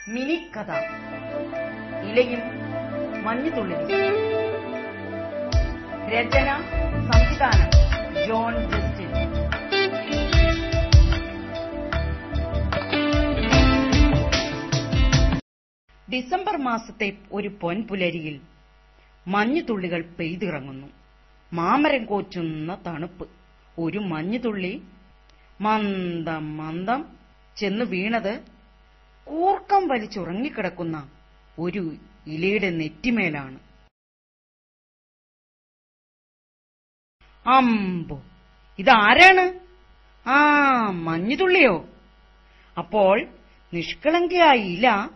മിനിക്കഥ ഇലയും മഞ്ഞുതുള്ളിയും. രചന സംവിധാനം John Justin. December മാസത്തെ ഒരു പൊൻപുലരിയിൽ മഞ്ഞുതുള്ളികൾ പെയ്തിറങ്ങുന്നു. മാമരം കോച്ചുന്ന തണുപ്പ്. ഒരു മഞ്ഞുതുള്ളി മന്ദം മന്ദം ചെന്ന് വീണത് കൂർക്കം വലിച്ചുറങ്ങിക്കിടക്കുന്ന ഒരു ഇലയുടെ നെറ്റിമേലാണ്. അമ്പോ, ഇതാരാണ്? ആ, മഞ്ഞുതുള്ളിയോ? അപ്പോൾ നിഷ്കളങ്കയായ ഇല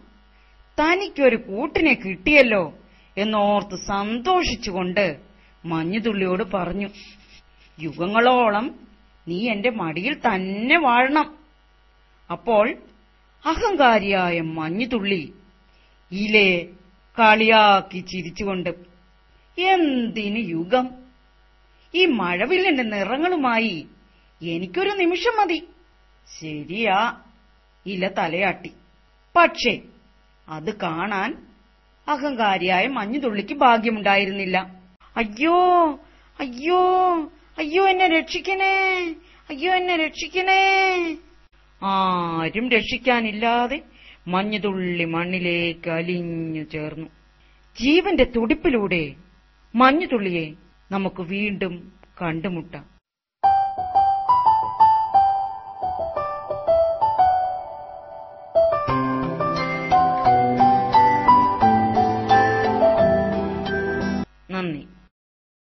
തനിക്കൊരു കൂട്ടിനെ കിട്ടിയല്ലോ എന്നോർത്ത് സന്തോഷിച്ചുകൊണ്ട് മഞ്ഞുതുള്ളിയോട് പറഞ്ഞു, യുഗങ്ങളോളം നീ എന്റെ മടിയിൽ തന്നെ വാഴണം. അപ്പോൾ അഹങ്കാരിയായ മഞ്ഞുതുള്ളി ഇലയെ കളിയാക്കി ചിരിച്ചുകൊണ്ട്, എന്തിന് യുഗം? ഈ മഴവില്ലിന്റെ നിറങ്ങളുമായി എനിക്കൊരു നിമിഷം മതി. ശരിയാ, ഇല തലയാട്ടി. പക്ഷേ അത് കാണാൻ അഹങ്കാരിയായ മഞ്ഞുതുള്ളിക്ക് ഭാഗ്യമുണ്ടായിരുന്നില്ല. അയ്യോ അയ്യോ അയ്യോ, എന്നെ രക്ഷിക്കണേ, അയ്യോ എന്നെ രക്ഷിക്കണേ. ആരും രക്ഷിക്കാനില്ലാതെ മഞ്ഞുതുള്ളി മണ്ണിലേക്ക് അലിഞ്ഞു ചേർന്നു. ജീവന്റെ തുടിപ്പിലൂടെ മഞ്ഞുതുള്ളിയെ നമുക്ക് വീണ്ടും കണ്ടുമുട്ടാം.